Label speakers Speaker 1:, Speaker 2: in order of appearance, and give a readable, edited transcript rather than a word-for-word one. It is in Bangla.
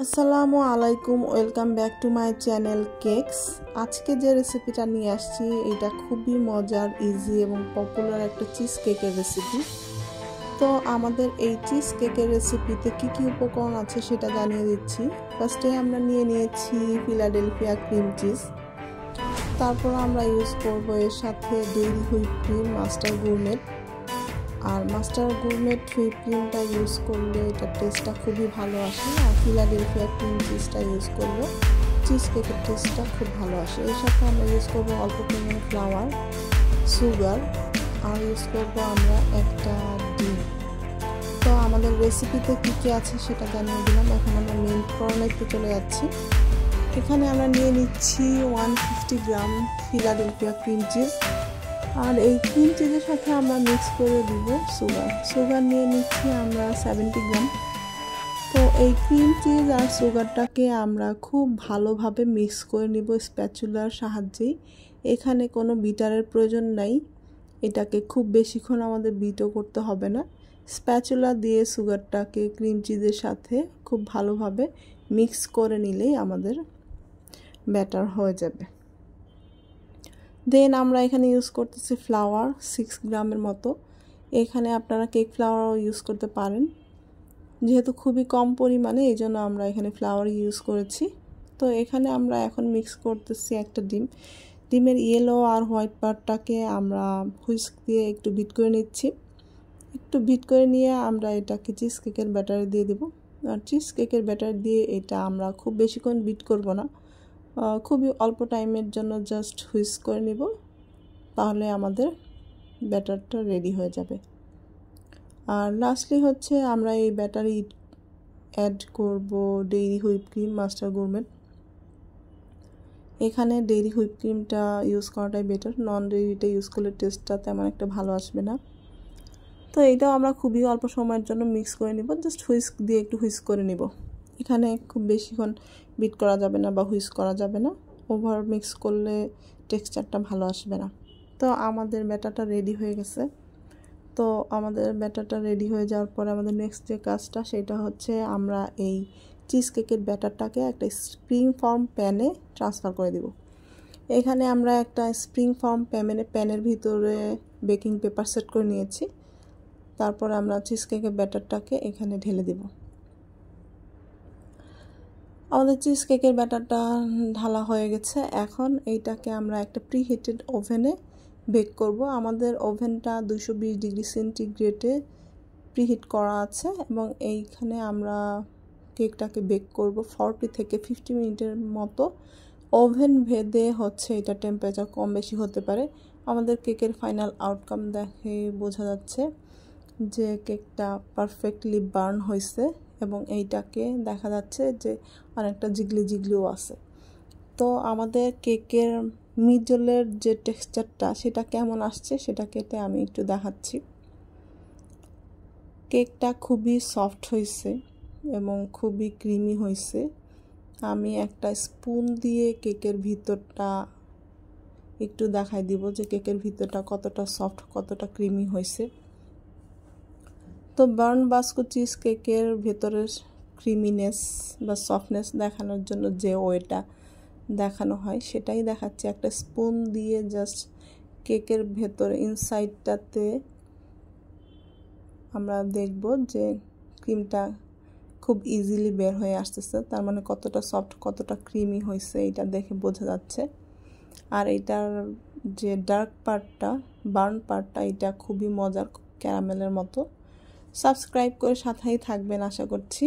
Speaker 1: আসসালামু আলাইকুম, welcome back to my channel cakes. আজকে যে রেসিপিটা নিয়ে আসছি এটা খুবই মজার, ইজি এবং পপুলার একটা চিজ কেকের রেসিপি। তো আমাদের এই চিজ কেকের রেসিপিতে কি কি উপকরণ আছে সেটা জানিয়ে দিচ্ছি। ফার্স্টে আমরা নিয়ে নিয়েছি ফিলাডেলফিয়া ক্রিম চিজ, তারপর আমরা ইউজ করব এর সাথে dairy whip cream, master gourmet. আর মাস্টার গুরমেট হুইপ ক্রিমটা ইউজ করলে এটার টেস্টটা খুবই ভালো আসে, আর ফিলাডেলফিয়া ক্রিম চিজটা ইউজ করলে চিজ কেকের টেস্টটা খুব ভালো আসে। এর সাথে আমরা ইউজ করবো অল্প পরিমাণে ফ্লাওয়ার, সুগার, আর ইউজ করবো আমরা একটা ডিম। তো আমাদের রেসিপিতে কী কী আছে সেটা জানিয়ে দিলাম। এখন আমরা মেন প্রণালীতে চলে যাচ্ছি। এখানে আমরা নিয়ে নিচ্ছি 150 গ্রাম ফিলাডেলফিয়া ক্রিম চিজ, আর এই ক্রিম চিজের সাথে আমরা মিক্স করে দিব সুগার নিয়ে নিচ্ছি আমরা 70 গ্রাম। তো এই ক্রিম চিজ আর সুগারটাকে আমরা খুব ভালোভাবে মিক্স করে নিব স্প্যাচুলার সাহায্যেই। এখানে কোনো বিটারের প্রয়োজন নাই, এটাকে খুব বেশিক্ষণ আমাদের বিটও করতে হবে না। স্প্যাচুলা দিয়ে সুগারটাকে ক্রিম চিজের সাথে খুব ভালোভাবে মিক্স করে নিলেই আমাদের ব্যাটার হয়ে যাবে। দেন আমরা এখানে ইউজ করতেছি ফ্লাওয়ার 6 গ্রামের মতো। এখানে আপনারা কেক ফ্লাওয়ারও ইউজ করতে পারেন, যেহেতু খুবই কম পরিমাণে এই জন্য আমরা এখানে ফ্লাওয়ার ইউজ করেছি। তো এখানে আমরা এখন মিক্স করতেছি একটা ডিমের ইয়েলো আর হোয়াইট পার্টটাকে আমরা হুইস্ক দিয়ে একটু বিট করে নিচ্ছি। একটু বিট করে নিয়ে আমরা এটাকে চিজ কেকের ব্যাটারে দিয়ে দেব। আর চিজ কেকের ব্যাটার দিয়ে এটা আমরা খুব বেশিক্ষণ বিট করব না, খুবই অল্প টাইমের জন্য জাস্ট হুইস্ক করে নিব, তাহলে আমাদের ব্যাটারটা রেডি হয়ে যাবে। আর লাস্টলি হচ্ছে আমরা এই ব্যাটারে অ্যাড করব dairy whip cream, master gourmet. এখানে ডেইরি হুইপ ক্রিমটা ইউজ করাটাই বেটার, নন ডেইরিটা ইউজ করলে টেস্টটা তেমন একটা ভালো আসবে না। তো এইটাও আমরা খুবই অল্প সময়ের জন্য মিক্স করে নিব, জাস্ট হুইস্ক দিয়ে একটু হুইস্ক করে নিব। এখানে খুব বেশিক্ষণ বিট করা যাবে না বা হুইস্ক করা যাবে না, ওভার মিক্স করলে টেক্সচারটা ভালো আসবে না। তো আমাদের ব্যাটারটা রেডি হয়ে গেছে। তো আমাদের ব্যাটারটা রেডি হয়ে যাওয়ার পরে আমাদের নেক্সট যে কাজটা সেটা হচ্ছে আমরা এই চিজ কেকের ব্যাটারটাকে একটা স্প্রিং ফর্ম প্যানে ট্রান্সফার করে দেব। এখানে আমরা একটা স্প্রিং ফর্ম প্যানের ভিতরে বেকিং পেপার সেট করে নিয়েছি। তারপর আমরা চিজ কেকের ব্যাটারটাকে এখানে ঢেলে দেব। আমাদের চিজ কেকের ব্যাটারটা ঢালা হয়ে গেছে। এখন এইটাকে আমরা একটা প্রিহিটেড ওভেনে বেক করব। আমাদের ওভেনটা 220 ডিগ্রি সেন্টিগ্রেডে প্রিহিট করা আছে এবং এইখানে আমরা কেকটাকে বেক করব 40 থেকে 50 মিনিটের মতো। ওভেন ভেদে হচ্ছে এটা টেম্পারেচার কম বেশি হতে পারে। আমাদের কেকের ফাইনাল আউটকাম দেখে বোঝা যাচ্ছে যে কেকটা পারফেক্টলি বার্ন হয়েছে এবং এইটাকে দেখা যাচ্ছে যে অনেকটা জিগলিও আছে। তো আমাদের কেকের মিডলের যে টেক্সচারটা সেটা কেমন আসছে সেটা কেটে আমি একটু দেখাচ্ছি। কেকটা খুবই সফট হয়েছে এবং খুবই ক্রিমি হয়েছে। আমি একটা স্পুন দিয়ে কেকের ভিতরটা একটু দেখাই দিব যে কেকের ভিতরটা কতটা সফট, কতটা ক্রিমি হয়েছে। তো বার্ন বাস্কো চিজ কেকের ভেতরের ক্রিমিনেস বা সফটনেস দেখানোর জন্য যে ওয়েটা দেখানো হয় সেটাই দেখাচ্ছে। একটা স্পুন দিয়ে জাস্ট কেকের ভেতরে ইনসাইডটাতে আমরা দেখব যে ক্রিমটা খুব ইজিলি বের হয়ে আসতেছে, তার মানে কতটা সফট, কতটা ক্রিমি হয়েছে এটা দেখে বোঝা যাচ্ছে। আর এটার যে ডার্ক পার্টটা, বার্ন পার্টটা, এটা খুবই মজার, ক্যারামেলের মতো। সাবস্ক্রাইব করে সাথেই থাকবেন আশা করছি।